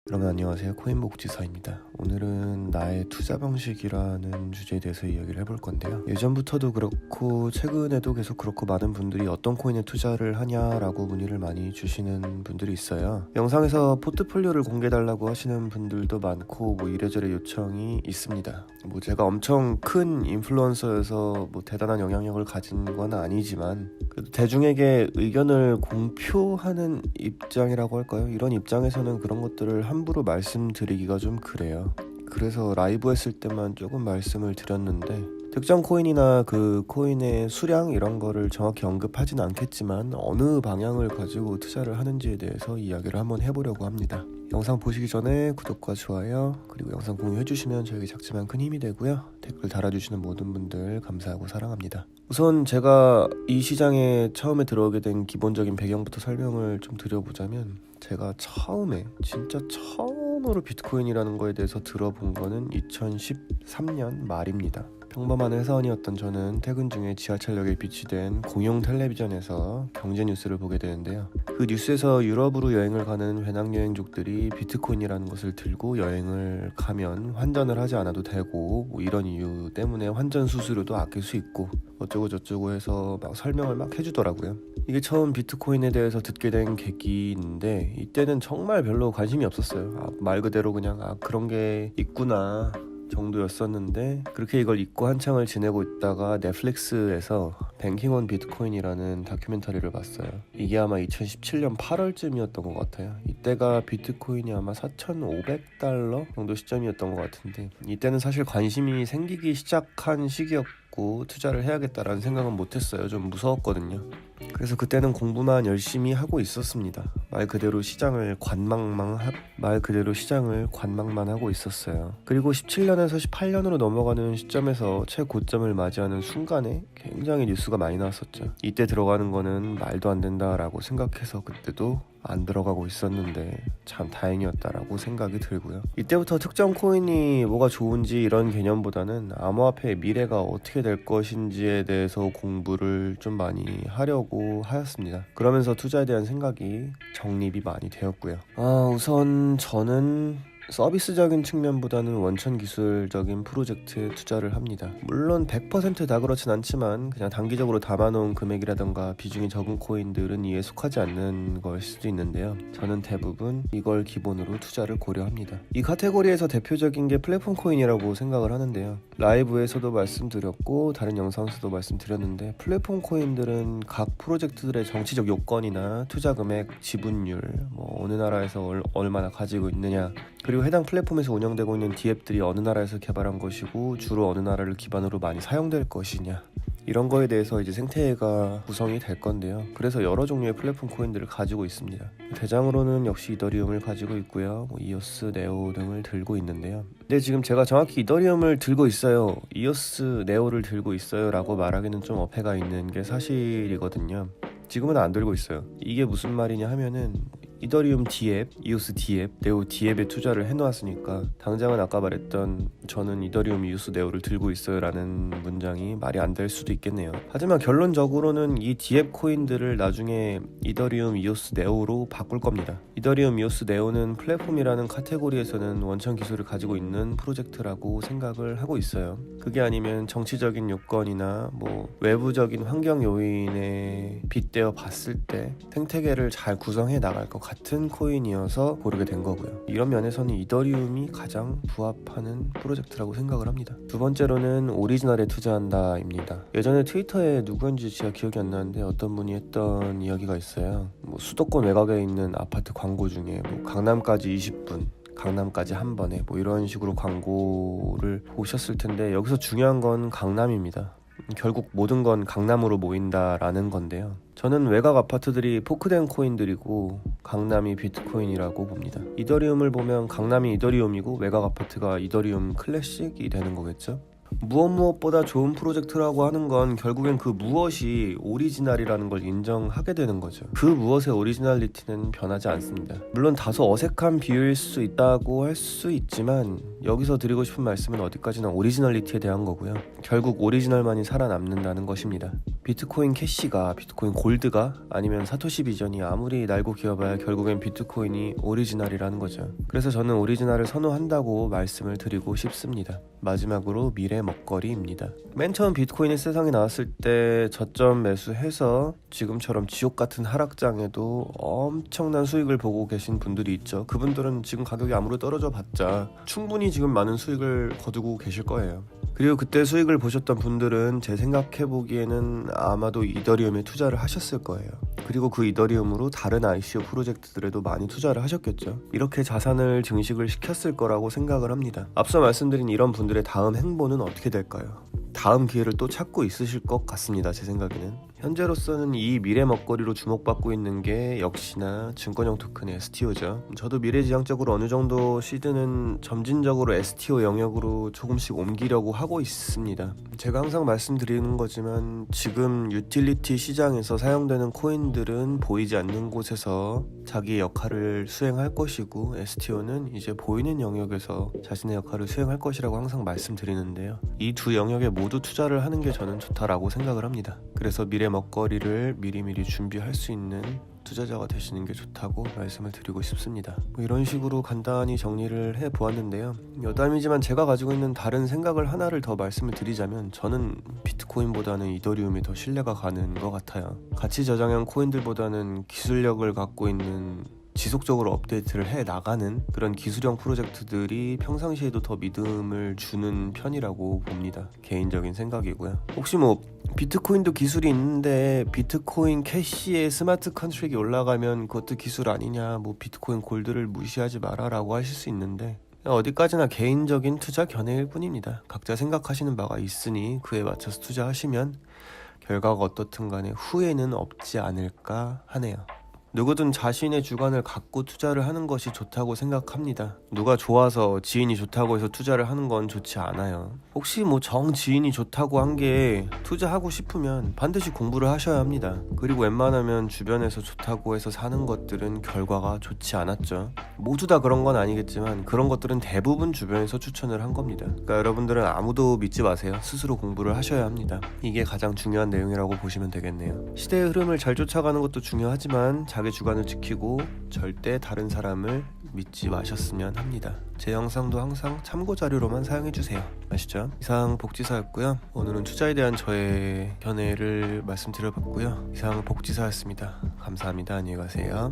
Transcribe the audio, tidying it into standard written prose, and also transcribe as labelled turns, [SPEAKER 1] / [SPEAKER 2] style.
[SPEAKER 1] 여러분 안녕하세요. 코인복지사입니다. 오늘은 나의 투자 방식이라는 주제에 대해서 이야기를 해볼 건데요. 예전부터도 그렇고 최근에도 계속 그렇고 많은 분들이 어떤 코인에 투자를 하냐라고 문의를 많이 주시는 분들이 있어요. 영상에서 포트폴리오를 공개해달라고 하시는 분들도 많고 이래저래 요청이 있습니다. 제가 엄청 큰 인플루언서여서 대단한 영향력을 가진 건 아니지만 그래도 대중에게 의견을 공표하는 입장이라고 할까요? 이런 입장에서는 그런 것들을 함부로 말씀드리기가 좀 그래요. 그래서 라이브 했을 때만 조금 말씀을 드렸는데 특정 코인이나 그 코인의 수량 이런 거를 정확히 언급하진 않겠지만 어느 방향을 가지고 투자를 하는지에 대해서 이야기를 한번 해보려고 합니다. 영상 보시기 전에 구독과 좋아요 그리고 영상 공유해주시면 저에게 작지만 큰 힘이 되고요. 댓글 달아주시는 모든 분들 감사하고 사랑합니다. 우선 제가 이 시장에 처음에 들어오게 된 기본적인 배경부터 설명을 좀 드려보자면 제가 진짜 처음으로 비트코인이라는 거에 대해서 들어본 거는 2013년 말입니다. 평범한 회사원이었던 저는 퇴근 중에 지하철역에 비치된 공용 텔레비전에서 경제 뉴스를 보게 되는데요. 그 뉴스에서 유럽으로 여행을 가는 배낭여행족들이 비트코인이라는 것을 들고 여행을 가면 환전을 하지 않아도 되고 이런 이유 때문에 환전 수수료도 아낄 수 있고 어쩌고 저쩌고 해서 막 설명을 막 해주더라고요. 이게 처음 비트코인에 대해서 듣게 된 계기인데 이때는 정말 별로 관심이 없었어요. 말 그대로 그냥 그런 게 있구나 정도였었는데 그렇게 이걸 잊고 한창을 지내고 있다가 넷플릭스에서 뱅킹 온 비트코인이라는 다큐멘터리를 봤어요. 이게 아마 2017년 8월쯤이었던 것 같아요. 이때가 비트코인이 아마 4,500달러 정도 시점이었던 것 같은데 이때는 사실 관심이 생기기 시작한 시기였고 투자를 해야겠다라는 생각은 못했어요. 좀 무서웠거든요. 그래서 그때는 공부만 열심히 하고 있었습니다. 말 그대로 시장을 관망만 하고 있었어요. 그리고 17년에서 18년으로 넘어가는 시점에서 최고점을 맞이하는 순간에 굉장히 뉴스가 많이 나왔었죠. 이때 들어가는 거는 말도 안 된다라고 생각해서 그때도 안 들어가고 있었는데 참 다행이었다라고 생각이 들고요. 이때부터 특정 코인이 뭐가 좋은지 이런 개념보다는 암호화폐의 미래가 어떻게 될 것인지에 대해서 공부를 좀 많이 하려고 하였습니다. 그러면서 투자에 대한 생각이 정립이 많이 되었고요. 우선 저는 서비스적인 측면보다는 원천 기술적인 프로젝트에 투자를 합니다. 물론 100% 다 그렇진 않지만 그냥 단기적으로 담아놓은 금액이라던가 비중이 적은 코인들은 이에 속하지 않는 걸 수도 있는데요. 저는 대부분 이걸 기본으로 투자를 고려합니다. 이 카테고리에서 대표적인 게 플랫폼 코인이라고 생각을 하는데요. 라이브에서도 말씀드렸고 다른 영상에서도 말씀드렸는데 플랫폼 코인들은 각 프로젝트들의 정치적 요건이나 투자 금액, 지분율, 어느 나라에서 얼마나 가지고 있느냐 그리고 해당 플랫폼에서 운영되고 있는 디앱들이 어느 나라에서 개발한 것이고 주로 어느 나라를 기반으로 많이 사용될 것이냐 이런 거에 대해서 이제 생태계가 구성이 될 건데요. 그래서 여러 종류의 플랫폼 코인들을 가지고 있습니다. 대장으로는 역시 이더리움을 가지고 있고요. 이오스, 네오 등을 들고 있는데요. 근데 지금 제가 정확히 이더리움을 들고 있어요, 이오스, 네오를 들고 있어요 라고 말하기는 좀 어폐가 있는 게 사실이거든요. 지금은 안 들고 있어요. 이게 무슨 말이냐 하면은 이더리움 D앱, 이오스 D앱, 네오 D앱에 투자를 해놓았으니까 당장은 아까 말했던 저는 이더리움, 이오스, 네오를 들고 있어요 라는 문장이 말이 안 될 수도 있겠네요. 하지만 결론적으로는 이 D앱 코인들을 나중에 이더리움, 이오스, 네오로 바꿀 겁니다. 이더리움, 이오스, 네오는 플랫폼이라는 카테고리에서는 원천 기술을 가지고 있는 프로젝트라고 생각을 하고 있어요. 그게 아니면 정치적인 요건이나 외부적인 환경 요인에 빗대어 봤을 때 생태계를 잘 구성해 나갈 것 같은 코인이어서 고르게 된 거고요. 이런 면에서는 이더리움이 가장 부합하는 프로젝트라고 생각을 합니다. 두 번째로는 오리지널에 투자한다 입니다. 예전에 트위터에 누구인지 제가 기억이 안 나는데 어떤 분이 했던 이야기가 있어요. 수도권 외곽에 있는 아파트 광고 중에 강남까지 20분 강남까지 한 번에 이런 식으로 광고를 보셨을 텐데 여기서 중요한 건 강남입니다. 결국 모든 건 강남으로 모인다라는 건데요. 저는 외곽 아파트들이 포크된 코인들이고 강남이 비트코인이라고 봅니다. 이더리움을 보면 강남이 이더리움이고 외곽 아파트가 이더리움 클래식이 되는 거겠죠. 무엇보다 좋은 프로젝트라고 하는 건 결국엔 그 무엇이 오리지널이라는 걸 인정하게 되는 거죠. 그 무엇의 오리지널리티는 변하지 않습니다. 물론 다소 어색한 비유일 수 있다고 할 수 있지만 여기서 드리고 싶은 말씀은 어디까지나 오리지널리티에 대한 거고요. 결국 오리지널만이 살아남는다는 것입니다. 비트코인 캐시가, 비트코인 골드가, 아니면 사토시 비전이 아무리 날고 기어봐야 결국엔 비트코인이 오리지널이라는 거죠. 그래서 저는 오리지널을 선호한다고 말씀을 드리고 싶습니다. 마지막으로 미래 먹거리입니다. 맨 처음 비트코인이 세상에 나왔을 때 저점 매수해서 지금처럼 지옥 같은 하락장에도 엄청난 수익을 보고 계신 분들이 있죠. 그분들은 지금 가격이 아무리 떨어져 봤자 충분히 지금 많은 수익을 거두고 계실 거예요. 그리고 그때 수익을 보셨던 분들은 제 생각해보기에는 아마도 이더리움에 투자를 하셨을 거예요. 그리고 그 이더리움으로 다른 ICO 프로젝트들에도 많이 투자를 하셨겠죠. 이렇게 자산을 증식을 시켰을 거라고 생각을 합니다. 앞서 말씀드린 이런 분들의 다음 행보는 어떻게 될까요? 다음 기회를 또 찾고 있으실 것 같습니다. 제 생각에는. 현재로서는 이 미래 먹거리로 주목받고 있는 게 역시나 증권형 토큰의 STO죠. 저도 미래지향적으로 어느 정도 시드는 점진적으로 STO 영역으로 조금씩 옮기려고 하고 있습니다. 제가 항상 말씀드리는 거지만 지금 유틸리티 시장에서 사용되는 코인들은 보이지 않는 곳에서 자기의 역할을 수행할 것이고 STO는 이제 보이는 영역에서 자신의 역할을 수행할 것이라고 항상 말씀드리는데요. 이 두 영역에 모두 투자를 하는 게 저는 좋다라고 생각을 합니다. 그래서 미래 먹거리를 미리미리 준비할 수 있는 투자자가 되시는 게 좋다고 말씀을 드리고 싶습니다. 이런 식으로 간단히 정리를 해보았는데요. 여담이지만 제가 가지고 있는 다른 생각을 하나를 더 말씀을 드리자면 저는 비트코인보다는 이더리움이 더 신뢰가 가는 것 같아요. 가치 저장형 코인들보다는 기술력을 갖고 있는 지속적으로 업데이트를 해 나가는 그런 기술형 프로젝트들이 평상시에도 더 믿음을 주는 편이라고 봅니다. 개인적인 생각이고요. 혹시 비트코인도 기술이 있는데 비트코인 캐시에 스마트 컨트랙이 올라가면 그것도 기술 아니냐, 비트코인 골드를 무시하지 마라 라고 하실 수 있는데 어디까지나 개인적인 투자 견해일 뿐입니다. 각자 생각하시는 바가 있으니 그에 맞춰서 투자하시면 결과가 어떻든 간에 후회는 없지 않을까 하네요. 누구든 자신의 주관을 갖고 투자를 하는 것이 좋다고 생각합니다. 누가 좋아서 지인이 좋다고 해서 투자를 하는 건 좋지 않아요. 혹시 정 지인이 좋다고 한 게 투자하고 싶으면 반드시 공부를 하셔야 합니다. 그리고 웬만하면 주변에서 좋다고 해서 사는 것들은 결과가 좋지 않았죠. 모두 다 그런 건 아니겠지만 그런 것들은 대부분 주변에서 추천을 한 겁니다. 그러니까 여러분들은 아무도 믿지 마세요. 스스로 공부를 하셔야 합니다. 이게 가장 중요한 내용이라고 보시면 되겠네요. 시대의 흐름을 잘 쫓아가는 것도 중요하지만 자기 주관을 지키고 절대 다른 사람을 믿지 마셨으면 합니다. 제 영상도 항상 참고 자료로만 사용해주세요. 아시죠? 이상 복지사였고요. 오늘은 투자에 대한 저의 견해를 말씀드려봤고요. 이상 복지사였습니다. 감사합니다. 안녕히 가세요.